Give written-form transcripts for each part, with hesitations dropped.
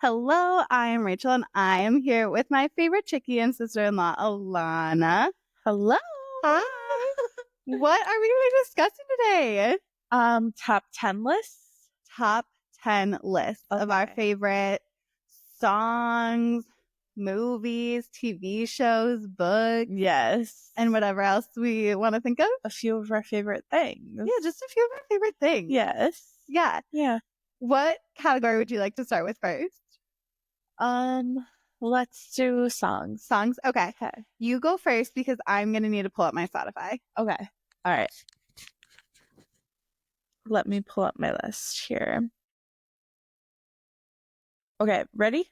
Hello, I am Rachel, and I am here with my favorite chickie and sister-in-law, Alana. Hello. Hi. What are we going to be discussing today? Top 10 lists. Top 10 lists of our favorite songs, movies, TV shows, books. Yes. And whatever else we want to think of. A few of our favorite things. Yeah, just a few of our favorite things. Yes. Yeah. Yeah. What category would you like to start with first? Let's do songs. Songs? Okay. You go first because I'm going to need to pull up my Spotify. Okay. All right. Let me pull up my list here. Okay. Ready?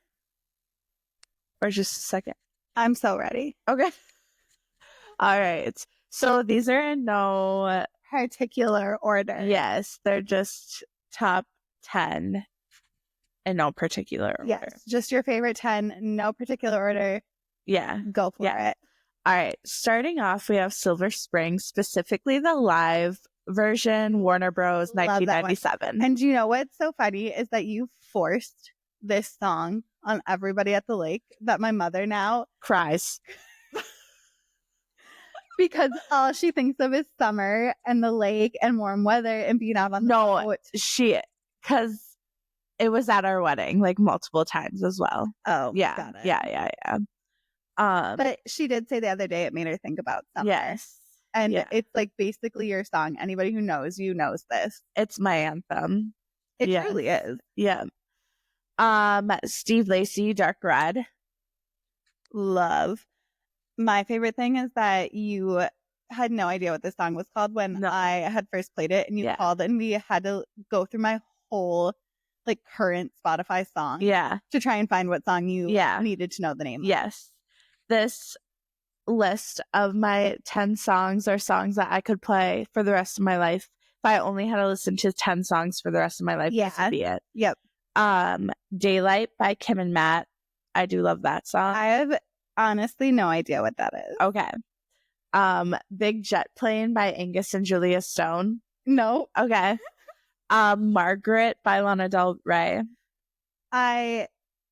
Or just a second? I'm so ready. Okay. All right. So these are in no particular order. Yes. They're just top 10 in no particular order. Yes. Just your favorite 10, no particular order. Yeah. Go for it. All right. Starting off, we have Silver Spring, specifically the live version, Warner Bros. 1997. And you know what's so funny is that you forced this song on everybody at the lake that my mother now cries. Because all she thinks of is summer and the lake and warm weather and being out on the boat. Because it was at our wedding, like multiple times as well. Oh, yeah. Got it. Yeah. But she did say the other day it made her think about summer. Yes. And it's like basically your song. Anybody who knows you knows this. It's my anthem. It truly is. Yeah. Steve Lacy, Dark Red. Love. My favorite thing is that you had no idea what this song was called when I had first played it, and you called and we had to go through my whole like current Spotify song to try and find what song you needed to know the name of. Yes. This list of my 10 songs are songs that I could play for the rest of my life. If I only had to listen to 10 songs for the rest of my life, this would be it. Yep. Daylight by Kim and Matt. I do love that song. I have honestly no idea what that is. Okay. Big Jet Plane by Angus and Julia Stone. No. Okay. Margaret by Lana Del Rey. I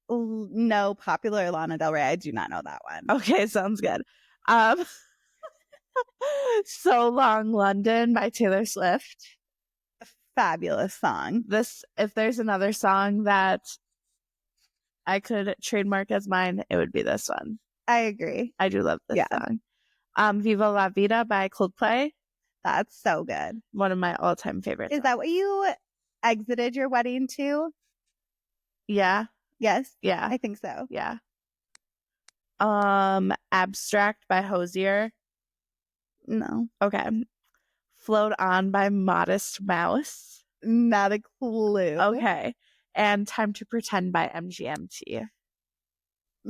know popular Lana Del Rey. I do not know that one. Okay, sounds good. So Long London by Taylor Swift. A fabulous song. If there's another song that I could trademark as mine, it would be this one. I agree. I do love this song. Viva La Vida by Coldplay. That's so good. One of my all-time favorites. Is that what you exited your wedding to? Yeah. Yes? Yeah. I think so. Yeah. Abstract by Hozier. No. Okay. Float On by Modest Mouse. Not a clue. Okay. And Time to Pretend by MGMT.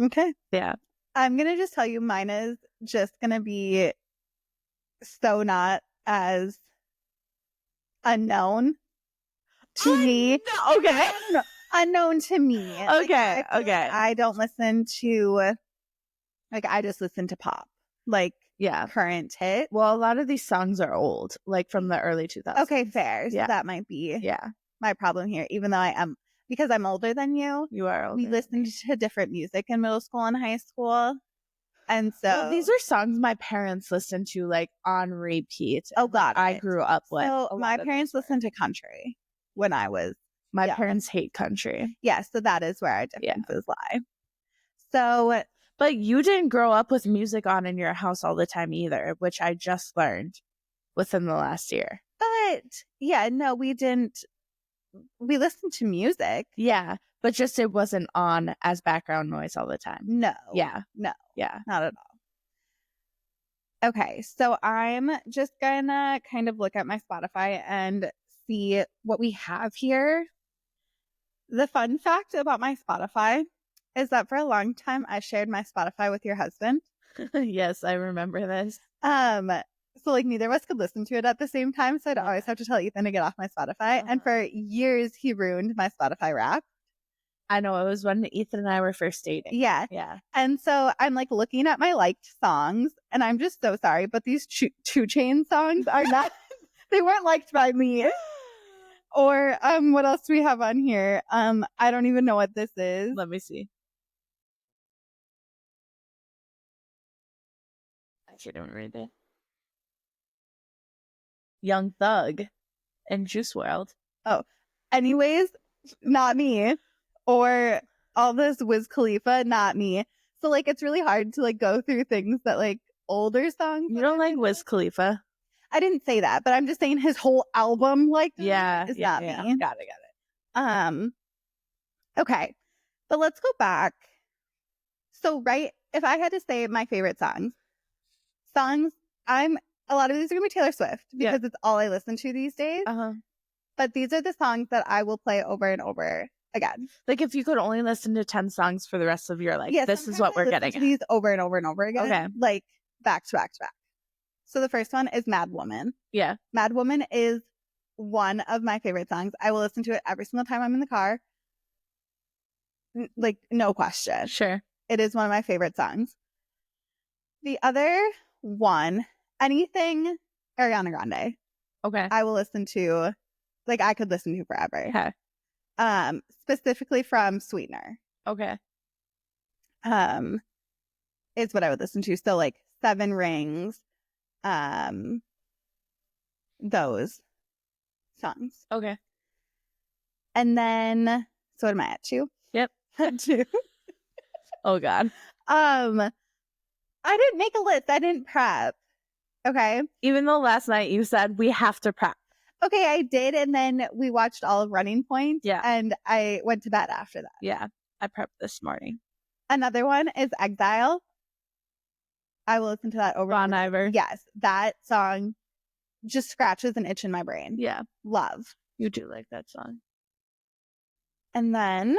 Okay. Yeah. I'm going to just tell you mine is just going to be so not as unknown to me. Okay. Unknown to me. Okay. Okay. I don't listen to, I just listen to pop. Current hit. Well, a lot of these songs are old, like from the early 2000s. Okay, fair. So that might be my problem here, even though because I'm older than you. You are older. We listened to different music in middle school and high school. And so these are songs my parents listened to like on repeat. Oh God. I grew up with. So my parents listened to country when I was my parents hate country. Yeah, so that is where our differences lie. So but you didn't grow up with music on in your house all the time either, which I just learned within the last year. But no, we didn't. We listened to music. Yeah, but just it wasn't on as background noise all the time. No. Yeah. No. Yeah. Not at all. Okay, so I'm just gonna kind of look at my Spotify and see what we have here. The fun fact about my Spotify is that for a long time I shared my Spotify with your husband. Yes, I remember this. So neither of us could listen to it at the same time, so I'd always have to tell Ethan to get off my Spotify. And for years he ruined my Spotify rap. I know, it was when Ethan and I were first dating. Yeah. And so I'm looking at my liked songs, and I'm just so sorry, but these 2 Chainz songs are not, they weren't liked by me. Or what else do we have on here? I don't even know what this is. Let me see. I can't even read it. Young Thug and Juice WRLD. Oh, anyways, not me. Or all this Wiz Khalifa, not me. So like, it's really hard to like go through things that like older songs. You don't like Wiz Khalifa? I didn't say that, but I'm just saying his whole album like is not me. Got it. Okay, but let's go back. So if I had to say my favorite songs, a lot of these are gonna be Taylor Swift because it's all I listen to these days. But these are the songs that I will play over and over again. Like if you could only listen to 10 songs for the rest of your life, this is what we're getting. These over and over and over again. Okay. Like back to back to back. So the first one is Mad Woman. Yeah. Mad Woman is one of my favorite songs. I will listen to it every single time I'm in the car. Like, no question. Sure. It is one of my favorite songs. The other one, anything Ariana Grande. Okay. I will listen to, like, I could listen to forever. Okay. Specifically from Sweetener. Okay. Is what I would listen to. So, like, Seven Rings. Those songs. Okay. And then, so what am I at? 2? Yep. 2. Oh God. I didn't make a list. I didn't prep. Okay. Even though last night you said we have to prep. Okay, I did, and then we watched all of Running Point. Yeah. And I went to bed after that. Yeah. I prepped this morning. Another one is Exile. I will listen to that over. Bon Iver. Yes. That song just scratches an itch in my brain. Yeah. Love. You do like that song. And then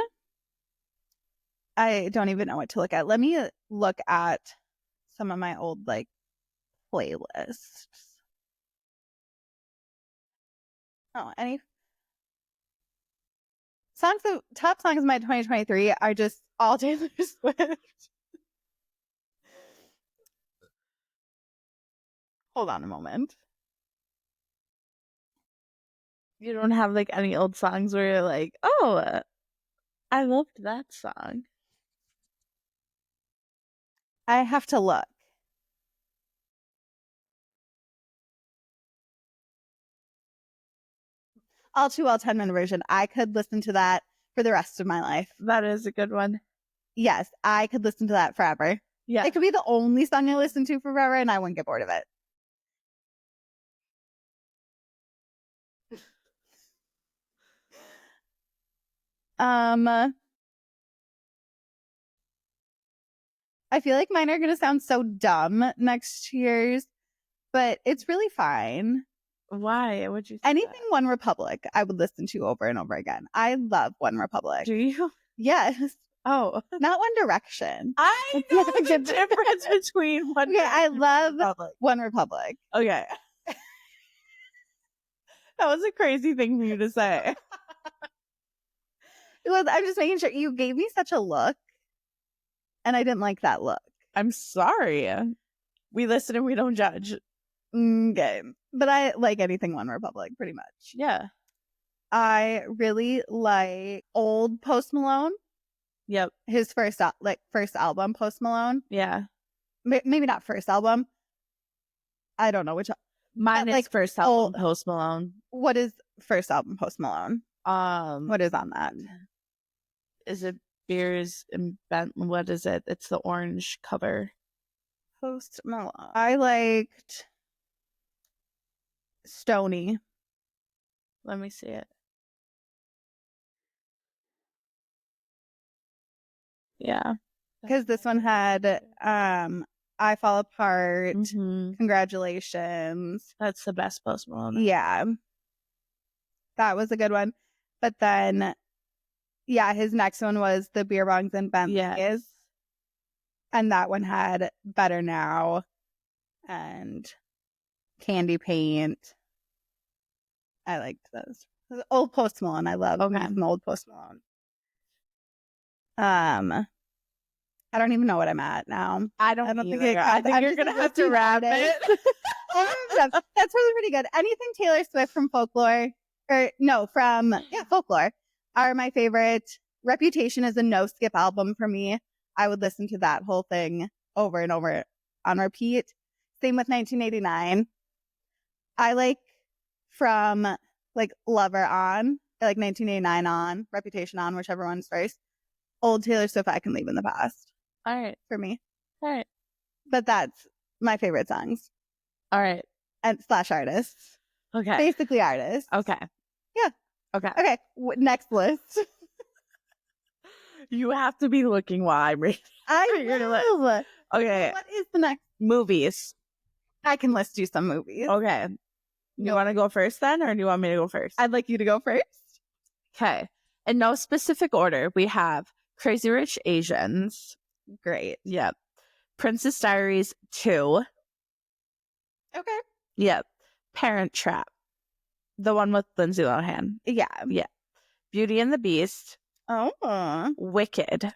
I don't even know what to look at. Let me look at some of my old like playlists. Oh, any songs of top songs of my 2023 are just all Taylor Swift. Hold on a moment. You don't have like any old songs where you're like, oh, I loved that song. I have to look. All Too Well 10-minute version. I could listen to that for the rest of my life. That is a good one. Yes, I could listen to that forever. Yeah. It could be the only song I listen to forever and I wouldn't get bored of it. I feel like mine are going to sound so dumb next year's, but it's really fine. Why would you say anything that? One Republic I would listen to over and over again. I love One Republic. Do you? Yes. Oh, not One Direction. I know the difference between One. Okay, I love One Republic. Okay. That was a crazy thing for you to say. I'm just making sure. You gave me such a look, and I didn't like that look. I'm sorry. We listen and we don't judge. Okay. But I like anything One Republic, pretty much. Yeah. I really like old Post Malone. Yep. His first album, Post Malone. Yeah. Maybe not first album. I don't know which. Mine is first album, Post Malone. What is first album, Post Malone? What is on that? Is it Beers and Bentley? What is it? It's the orange cover. Post Malone. I liked Stoney. Let me see it. Yeah. Because this one had I Fall Apart. Mm-hmm. Congratulations. That's the best Post Malone. Yeah. That was a good one. But then, yeah, his next one was the Beer Bongs and Bentleys. Yes. And that one had Better Now and Candy Paint. I liked those. Old Post Malone. I love old Post Malone. I don't even know what I'm at now. I don't think I think you're gonna have to wrap it. That's really pretty good. Anything Taylor Swift from Folklore? Folklore are my favorite. Reputation is a no-skip album for me. I would listen to that whole thing over and over on repeat. Same with 1989. I like from like Lover on, like 1989 on, Reputation on, whichever one's first. Old Taylor Swift, I Can Leave in the Past. All right. For me. All right. But that's my favorite songs. All right. And / artists. Okay. Basically artists. Okay. Yeah. Okay. Okay. Next list. You have to be looking while I'm reading. I will. Okay. What is the next? Movies. I can list you some movies. Okay. You want to go first then, or do you want me to go first? I'd like you to go first. Okay. In no specific order, we have Crazy Rich Asians. Great. Yep. Princess Diaries 2. Okay. Yep. Parent Trap. The one with Lindsay Lohan. Yeah. Yeah. Beauty and the Beast. Oh. Wicked.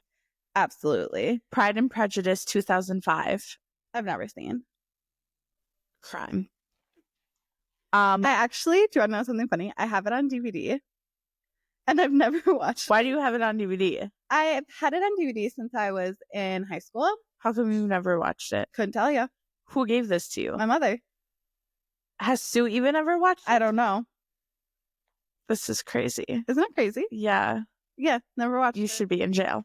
Absolutely. Pride and Prejudice 2005. I've never seen. Crime. I actually, do you want to know something funny? I have it on DVD. And I've never watched it. Why do you have it on DVD? I've had it on DVD since I was in high school. How come you've never watched it? Couldn't tell you. Who gave this to you? My mother. Has Sue even ever watched it? I don't know. This is crazy. Isn't it crazy? Yeah. Yeah, never watched You it. should be in jail.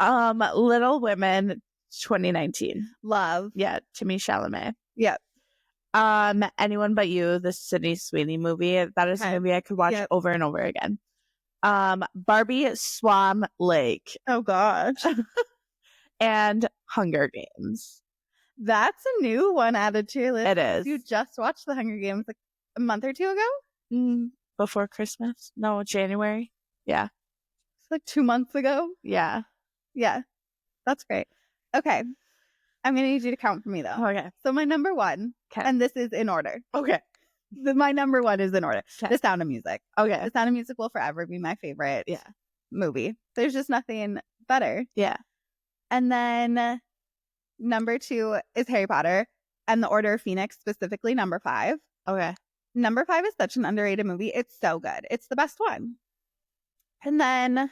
Little Women 2019. Love. Yeah, Timmy Chalamet. Yep. Anyone But You, the Sydney Sweeney movie. That is a movie I could watch over and over again. Barbie Swan Lake. Oh gosh. And Hunger Games. That's a new one added to your list. It is. You just watched The Hunger Games like a month or two ago? Before Christmas? No, January. Yeah. It's like 2 months ago. Yeah. Yeah. That's great. Okay. I'm going to need you to count for me though. Okay. So my number one, and this is in order. Okay. My number one is in order. Okay. The Sound of Music. Okay. The Sound of Music will forever be my favorite movie. There's just nothing better. Yeah. And then number 2 is Harry Potter and the Order of Phoenix, specifically number 5. Okay. Number 5 is such an underrated movie. It's so good. It's the best one. And then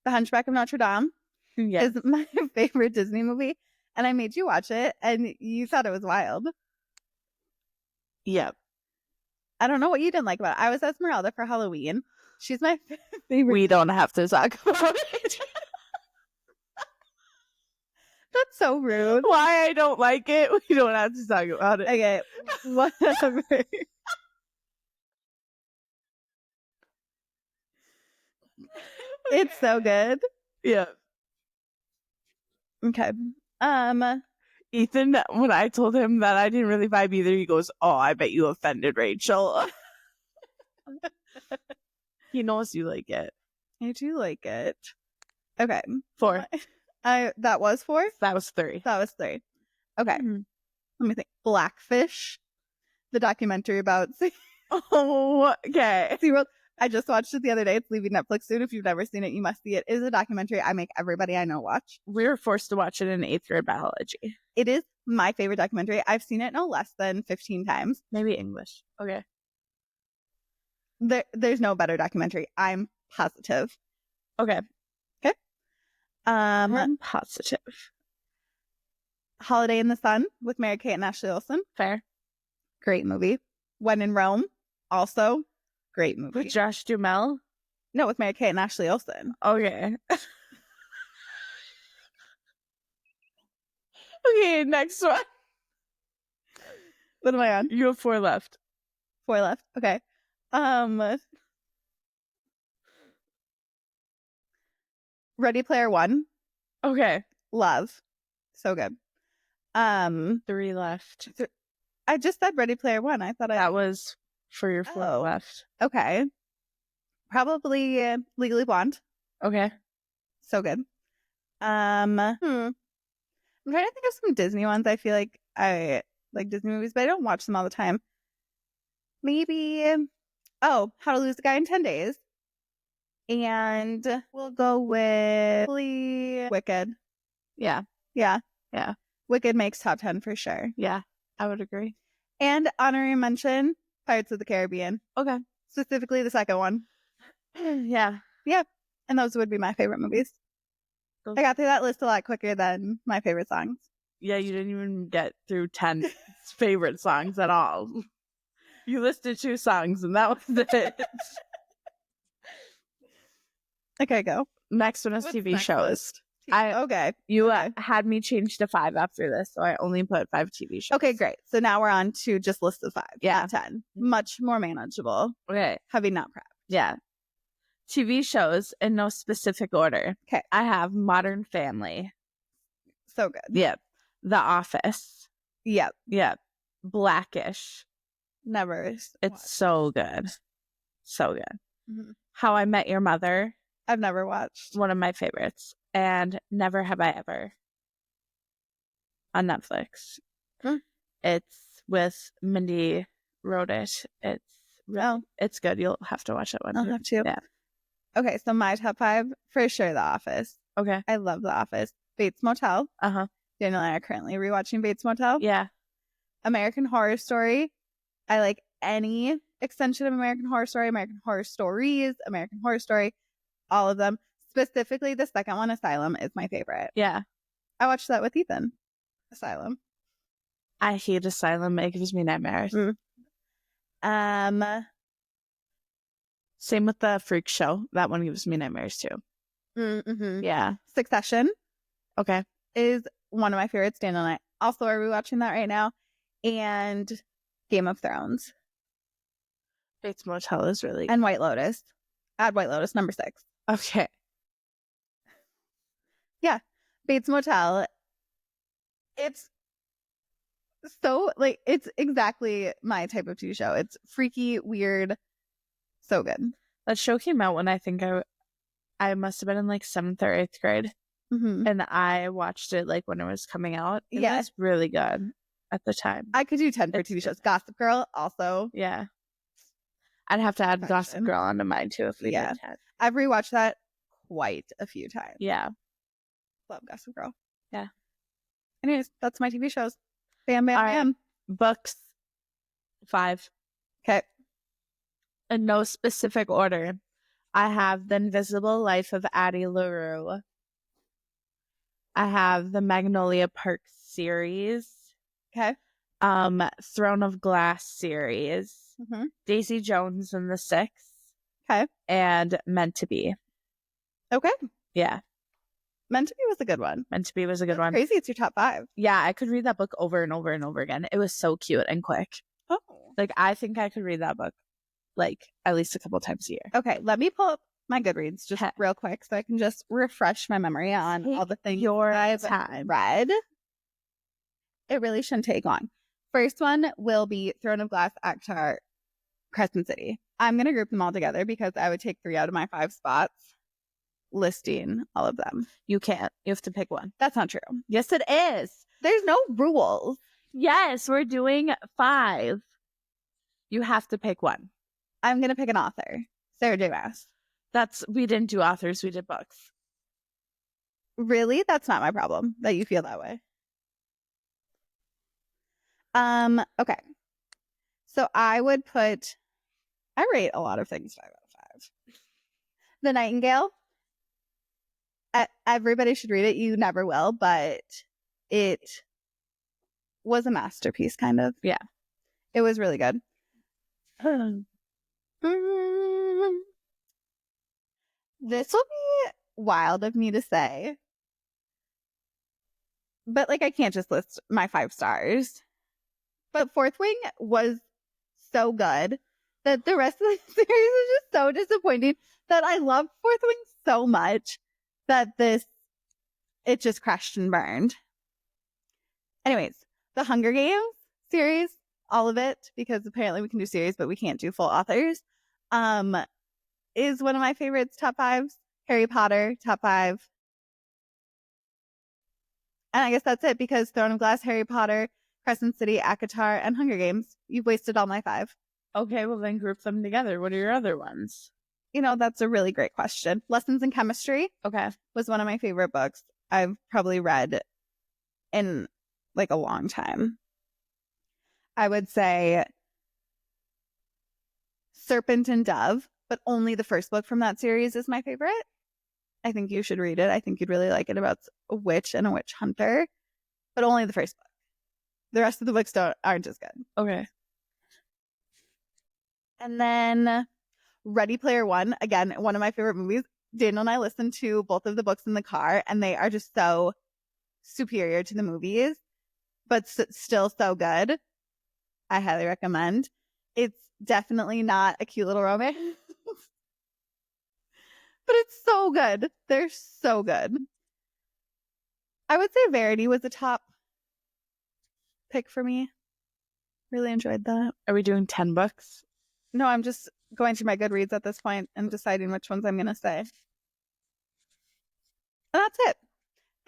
The Hunchback of Notre Dame is my favorite Disney movie. And I made you watch it and you thought it was wild. Yep. I don't know what you didn't like about it. I was Esmeralda for Halloween. She's my favorite. We don't have to talk about it. That's so rude. Why I don't like it, we don't have to talk about it. Okay, whatever. It's so good. Yeah. Okay. Ethan, when I told him that I didn't really vibe either, he goes, "Oh, I bet you offended Rachel." He knows you like it. I do like it. Okay. 4. That was 4? That was 3. That was 3. Okay. Let me think. Blackfish, the documentary about Oh, okay. SeaWorld. I just watched it the other day. It's leaving Netflix soon. If you've never seen it, you must see it. It is a documentary I make everybody I know watch. We were forced to watch it in 8th grade biology. It is my favorite documentary. I've seen it no less than 15 times. Maybe English. Okay. There's no better documentary. I'm positive. Okay. Okay. I'm positive. Holiday in the Sun with Mary-Kate and Ashley Olsen. Fair. Great movie. When in Rome. Also great movie. With Josh Duhamel? No, with Mary-Kate and Ashley Olsen. Okay. Okay, next one. What am I on? You have 4 left. 4 left. Okay. Ready Player One. Okay. Love. So good. 3 left. I just said Ready Player One. I thought that was for your 4 left. Okay. Probably Legally Blonde. Okay. So good. I'm trying to think of some Disney ones. I feel like I like Disney movies, but I don't watch them all the time. Maybe How to Lose a Guy in 10 Days. And we'll go with Wicked. Yeah. Yeah. Yeah. Wicked makes top 10 for sure. Yeah. I would agree. And honorary mention, Pirates of the Caribbean. Okay. Specifically the second one. Yeah. Yeah. And those would be my favorite movies. I got through that list a lot quicker than my favorite songs. Yeah, you didn't even get through 10 favorite songs at all. You listed 2 songs and that was it. Okay, go. Next one is What's TV next shows. list? Okay. You okay. had me change to 5 after this, so I only put 5 TV shows. Okay, great. So now we're on to just list of 5. Yeah. Not 10. Much more manageable. Okay. Heavy, not prep. Yeah. TV shows in no specific order. Okay. I have Modern Family. So good. Yep. The Office. Yep. Yep. Blackish. Never. It's watched. so good. So good. Mm-hmm. How I Met Your Mother. I've never watched. One of my favorites. And Never Have I Ever. On Netflix. It's with Mindy wrote it. It's good. You'll have to watch that one. I'll have to. Yeah. Okay, so my top 5, for sure, The Office. Okay. I love The Office. Bates Motel. Uh-huh. Daniel and I are currently rewatching Bates Motel. Yeah. American Horror Story. I like any extension of American Horror Story, American Horror Stories, American Horror Story, all of them. Specifically, the second one, Asylum, is my favorite. Yeah. I watched that with Ethan. Asylum. I hate Asylum. It gives me nightmares. Same with the Freak Show. That one gives me nightmares too. Mm-hmm. Yeah. Succession. Okay. Is one of my favorites. Daniel and I also are rewatching that right now. And Game of Thrones. Bates Motel is really good. And White Lotus. Add White Lotus, number 6. Okay. Yeah. Bates Motel. It's so, like, it's exactly my type of TV show. It's freaky, weird, so good. That show came out when I think I must have been in like 7th or 8th grade. Mm-hmm. And I watched it like when it was coming out. It Yeah. was really good at the time. I could do 10 for TV shows. Gossip Girl, also. Yeah. I'd have to add Gossip Girl onto mine too if we did 10. I've rewatched that quite a few times. Yeah. Love Gossip Girl. Yeah. Anyways, that's my TV shows. Bam, bam, bam. Books. 5. Okay. In no specific order. I have The Invisible Life of Addie LaRue. I have the Magnolia Park series. Okay. Throne of Glass series. Mm-hmm. Daisy Jones and the Six. Okay. And Meant to Be. Okay. Yeah. Meant to Be was a good one. Meant to Be was a good one. Crazy, it's your top 5. Yeah, I could read that book over and over and over again. It was so cute and quick. Oh. Like, I think I could read that book, like, at least a couple times a year. Okay, let me pull up my Goodreads just real quick so I can just refresh my memory on all the things I've read. It really shouldn't take long. First one will be Throne of Glass, Akhtar, Crescent City. I'm going to group them all together because I would take 3 out of my 5 spots listing all of them. You can't. You have to pick one. That's not true. Yes, it is. There's no rules. Yes, we're doing 5. You have to pick one. I'm going to pick an author. Sarah J. Maas. We didn't do authors, we did books. Really? That's not my problem that you feel that way. Okay. So I would I rate a lot of things 5 out of 5. The Nightingale. Everybody should read it. You never will, but it was a masterpiece, kind of. Yeah. It was really good. This will be wild of me to say, but like I can't just list my 5 stars. But Fourth Wing was so good that the rest of the series is just so disappointing that I love Fourth Wing so much that it just crashed and burned. Anyways, the Hunger Games series, all of it, because apparently we can do series, but we can't do full authors, is one of my favorites, top 5s. Harry Potter, top 5. And I guess that's it, because Throne of Glass, Harry Potter, Crescent City, Akatar, and Hunger Games. You've wasted all my 5. Okay, well then group them together. What are your other ones? You know, that's a really great question. Lessons in Chemistry. Okay. Was one of my favorite books I've probably read in like a long time. I would say Serpent and Dove, but only the first book from that series is my favorite. I think you should read it. I think you'd really like it, about a witch and a witch hunter, but only the first book. The rest of the books aren't as good. Okay. And then Ready Player One, again, one of my favorite movies. Daniel and I listened to both of the books in the car, and they are just so superior to the movies, but still so good. I highly recommend. It's definitely not a cute little romance, but it's so good. They're so good. I would say Verity was a top pick for me. Really enjoyed that. Are we doing 10 books? No, I'm just going through my Goodreads at this point and deciding which ones I'm going to say. And that's it.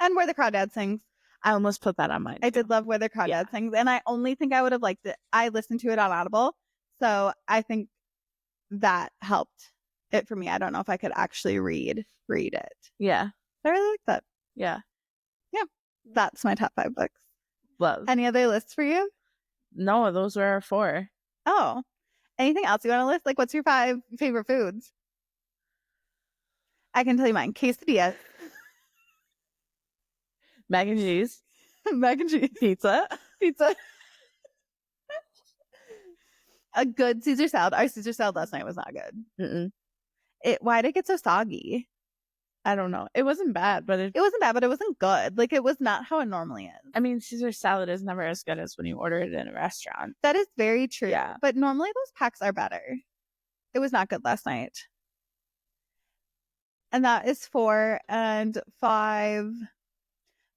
And Where the Crawdad Sings. I almost put that on mine. I did love Where the Crawdad Sings, and I only think I would have liked it. I listened to it on Audible, so I think that helped it for me. I don't know if I could actually read it. Yeah. I really like that. Yeah. Yeah. That's my top 5 books. Love. Any other lists for you? No, those were our 4. Oh. Anything else you want to list? Like, what's your 5 favorite foods? I can tell you mine. Quesadilla. Mac and cheese. Mac and cheese. Pizza. A good Caesar salad. Our Caesar salad last night was not good. Why did it get so soggy? I don't know. It wasn't bad, but it wasn't bad, but it wasn't good. Like, it was not how it normally is. I mean, Caesar salad is never as good as when you order it in a restaurant. That is very true. Yeah. But normally those packs are better. It was not good last night. And that is 4. And 5,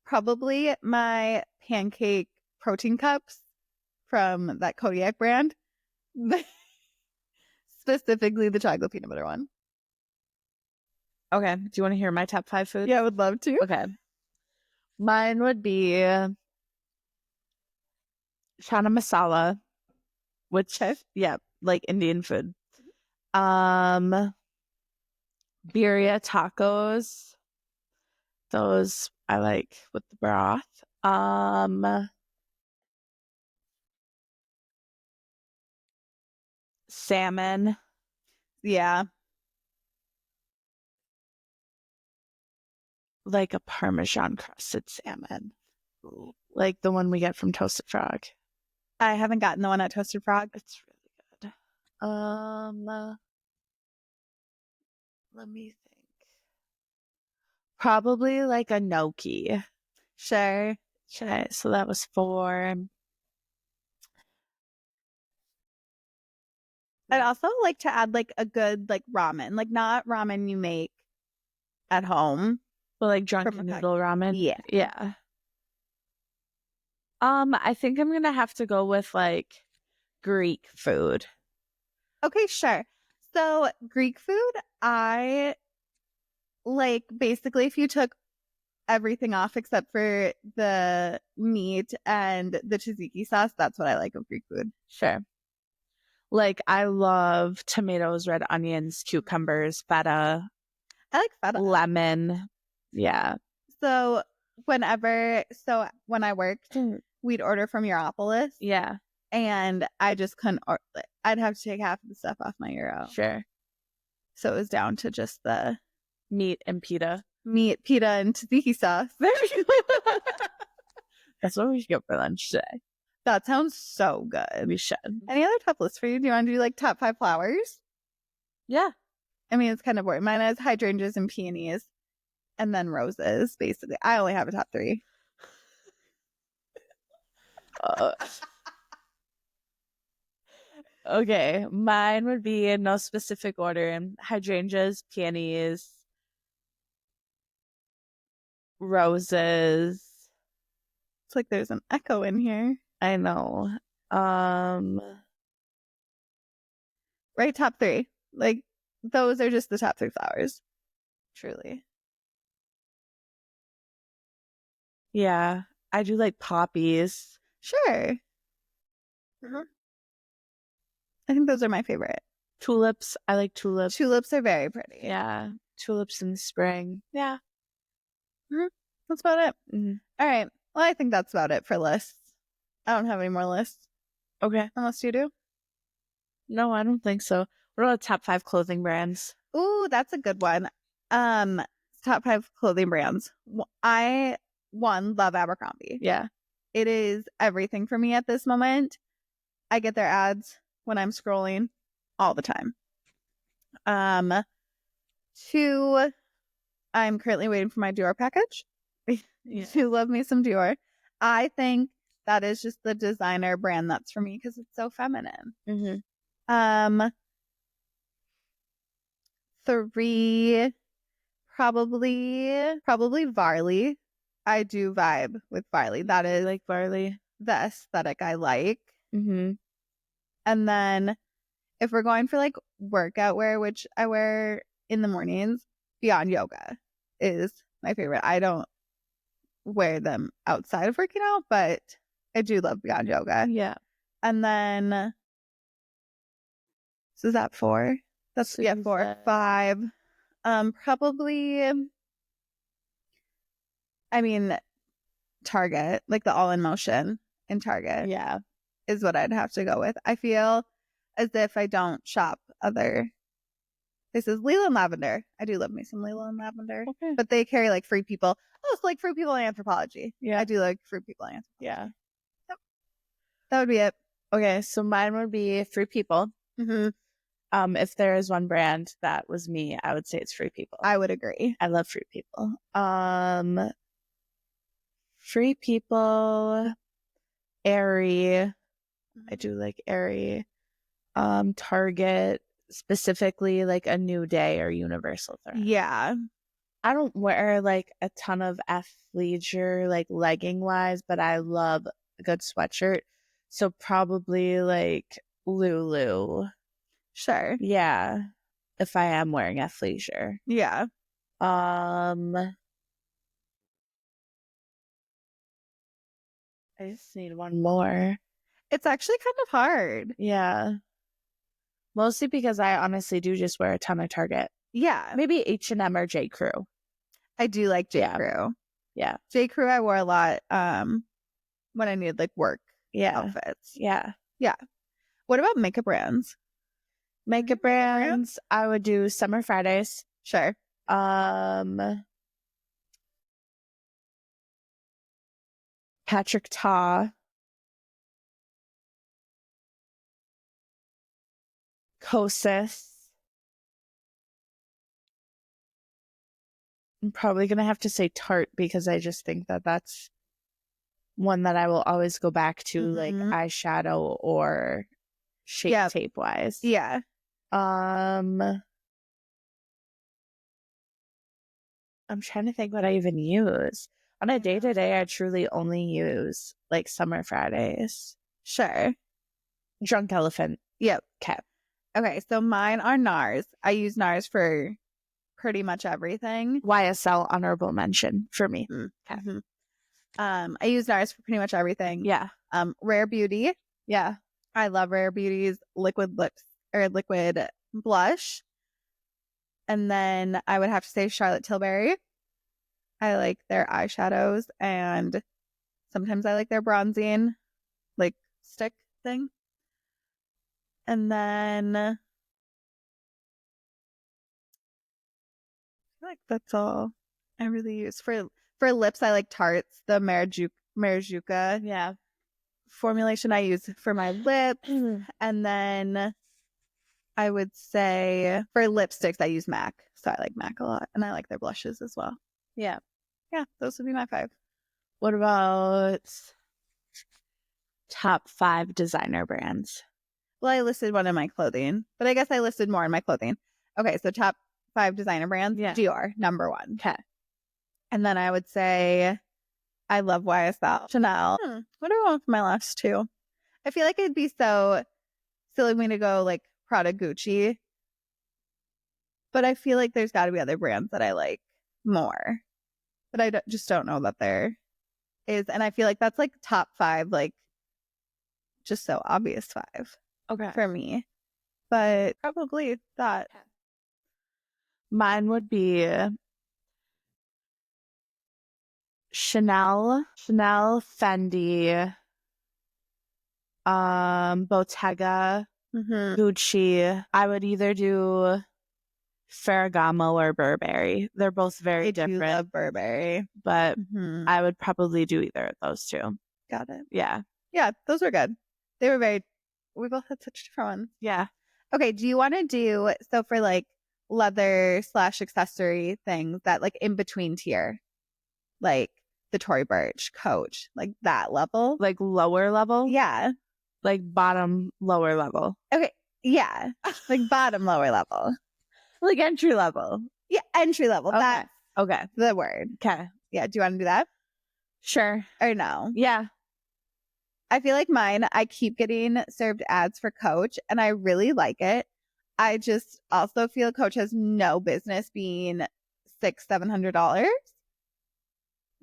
probably my pancake protein cups from that Kodiak brand. Specifically the chocolate peanut butter one. Okay. Do you want to hear my top 5 foods? Yeah, I would love to. Okay. Mine would be chana masala, which, yeah, like Indian food. Birria tacos. Those I like with the broth. Salmon. Yeah. Like a Parmesan crusted salmon. Like the one we get from Toasted Frog. I haven't gotten the one at Toasted Frog. It's really good. Let me think. Probably like a gnocchi. Sure. Okay, so that was 4. I'd also like to add like a good like ramen. Like not ramen you make at home. But like drunken noodle ramen. Yeah. Yeah. I think I'm gonna have to go with like Greek food. Okay, sure. So Greek food, I like basically if you took everything off except for the meat and the tzatziki sauce, that's what I like of Greek food. Sure. Like I love tomatoes, red onions, cucumbers, feta. I like feta. Lemon. Yeah. So when I worked, we'd order from Europolis. Yeah. And I just couldn't, I'd have to take half of the stuff off my Euro. Sure. So it was down to just the meat and pita. Meat, pita, and tzatziki sauce. That's what we should get for lunch today. That sounds so good. We should. Any other top lists for you? Do you want to do like top 5 flowers? Yeah. I mean, it's kind of boring. Mine has hydrangeas and peonies. And then roses, basically. I only have a top 3. Okay, mine would be in no specific order: hydrangeas, peonies, roses. It's like there's an echo in here. I know. Right, top 3. Like those are just the top 3 flowers. Truly. Yeah, I do like poppies. Sure. I think those are my favorite. Tulips. I like tulips. Tulips are very pretty. Yeah. Tulips in the spring. Yeah. That's about it. All right. Well, I think that's about it for lists. I don't have any more lists. Okay. Unless you do. No, I don't think so. What about top 5 clothing brands? Ooh, that's a good one. Top 5 clothing brands. I love Abercrombie. Yeah. It is everything for me at this moment. I get their ads when I'm scrolling all the time. 2, I'm currently waiting for my Dior package. Yeah. You love me some Dior. I think that is just the designer brand that's for me because it's so feminine. Mm-hmm. 3, probably Varley. I do vibe with Varley. That is like Varley, the aesthetic I like. Mm-hmm. And then if we're going for like workout wear, which I wear in the mornings, Beyond Yoga is my favorite. I don't wear them outside of working out, but I do love Beyond Yoga. Yeah. And then, so is that 4? That's, yeah, 4. 5. Probably, I mean, Target, like the All in Motion in Target. Yeah. Is what I'd have to go with. I feel as if I don't shop other. This is Lila and Lavender. I do love me some Lila and Lavender. Okay. But they carry like Free People. Oh, it's like Free People in Anthropology. Yeah. I do like Free People in Anthropology. Yeah. Yep. That would be it. Okay, so mine would be Free People. Mm-hmm. If there is one brand that was me, I would say it's Free People. I would agree. I love Free People. Free People, Aerie. I do like Aerie. Target, specifically like a New Day or Universal Thread. Yeah. I don't wear like a ton of athleisure, like legging wise, but I love a good sweatshirt. So probably like Lulu. Sure. Yeah. If I am wearing athleisure. Yeah. I just need one more. It's actually kind of hard. Yeah. Mostly because I honestly do just wear a ton of Target. Yeah. Maybe H&M or J. Crew. I do like J. Crew. Yeah. J. Crew I wore a lot when I needed like work outfits. Yeah. Yeah. What about makeup brands? Makeup brands, I would do Summer Fridays. Sure. Patrick Ta. Kosas. I'm probably going to have to say Tarte because I just think that that's one that I will always go back to, like eyeshadow or shape tape wise. Yeah. I'm trying to think what I even use. On a day-to-day, I truly only use like Summer Fridays. Sure. Drunk Elephant. Yep. Okay, so mine are NARS. I use NARS for pretty much everything. YSL honorable mention for me. Okay. Mm-hmm. I use NARS for pretty much everything. Yeah. Rare Beauty. Yeah. I love Rare Beauty's liquid lips or liquid blush. And then I would have to say Charlotte Tilbury. I like their eyeshadows and sometimes I like their bronzing, like stick thing. And then I feel like that's all I really use. For lips, I like Tarte's, the Marajuka formulation I use for my lips. And then I would say for lipsticks, I use MAC. So I like MAC a lot. And I like their blushes as well. Yeah. Yeah, those would be my 5. What about top 5 designer brands? Well, I listed one in my clothing, but I guess I listed more in my clothing. Okay, so top 5 designer brands. Yeah. Dior, number 1. Okay. And then I would say I love YSL. Chanel. What do I want for my last 2? I feel like it'd be so silly of me to go like Prada, Gucci. But I feel like there's got to be other brands that I like more. But I just don't know that there is. And I feel like that's like top 5, like just so obvious 5. Okay. For me. But probably that. Mine would be Chanel, Fendi, Bottega, Gucci. I would either do Ferragamo or Burberry. They're both very different. I do love Burberry. But I would probably do either of those two. Got it. Yeah. Yeah, those were good. They were we both had such different ones. Yeah. Okay, do you want to do, so for like leather / accessory things that like in between tier, like the Tory Burch, Coach, like that level? Like lower level? Yeah. Like bottom, lower level. Okay, yeah. Like bottom, lower level. Like entry level. Yeah, entry level. Okay. That's okay. the word. Okay. Yeah, do you want to do that? Sure. Or no? Yeah. I feel like mine, I keep getting served ads for Coach, and I really like it. I just also feel Coach has no business being $600-$700,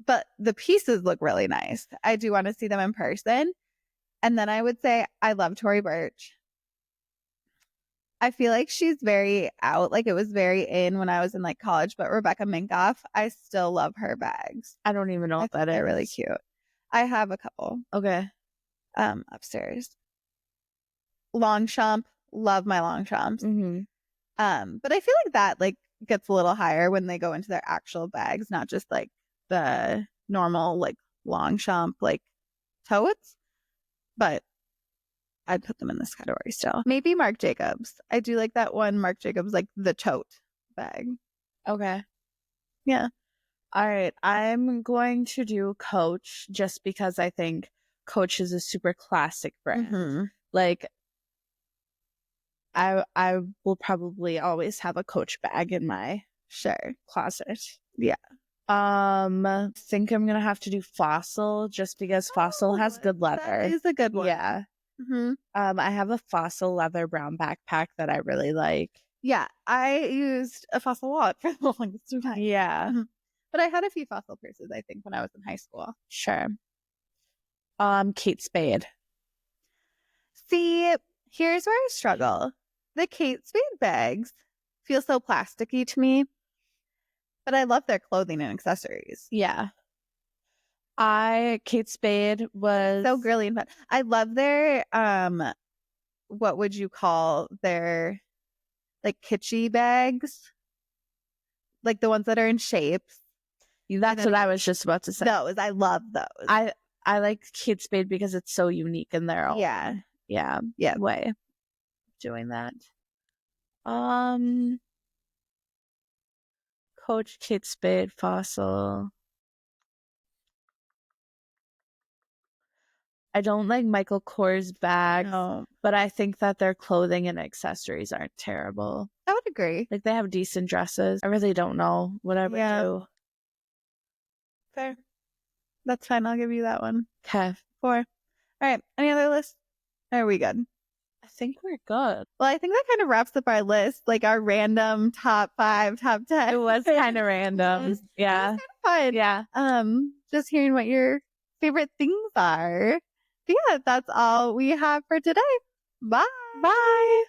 but the pieces look really nice. I do want to see them in person. And then I would say I love Tory Burch. I feel like she's very out. Like it was very in when I was in like college, but Rebecca Minkoff, I still love her bags. I don't even know what that is. They're really cute. I have a couple. Okay. Upstairs. Longchamp, love my Longchamps. But I feel like that like gets a little higher when they go into their actual bags, not just like the normal like Longchamp like totes. But I'd put them in this category still. Maybe Marc Jacobs. I do like that one Marc Jacobs, like the tote bag. Okay. Yeah. All right. I'm going to do Coach just because I think Coach is a super classic brand. Like I will probably always have a Coach bag in my closet. Yeah. I think I'm gonna have to do Fossil just because Fossil has good leather. That is a good one. Yeah. I have a Fossil leather brown backpack that I really like. Yeah, I used a Fossil wallet for the longest time. Yeah. But I had a few Fossil purses, I think, when I was in high school. Sure. Kate Spade. See, here's where I struggle. The Kate Spade bags feel so plasticky to me, but I love their clothing and accessories. Yeah. Kate Spade was so girly and fun. I love their what would you call their like kitschy bags? Like the ones that are in shapes. That's what I was just about to say. Those, I love those. I like Kate Spade because it's so unique in their own way of doing that. Coach, Kate Spade, Fossil. I don't like Michael Kors bags, but I think that their clothing and accessories aren't terrible. I would agree. Like they have decent dresses. I really don't know what I would do. Fair. That's fine. I'll give you that one. Okay. 4. All right. Any other lists? Are we good? I think we're good. Well, I think that kind of wraps up our list, like our random top 5, top 10. It was kind of random. Yeah. It was kind of fun. Yeah. Just hearing what your favorite things are. But yeah, that's all we have for today. Bye. Bye.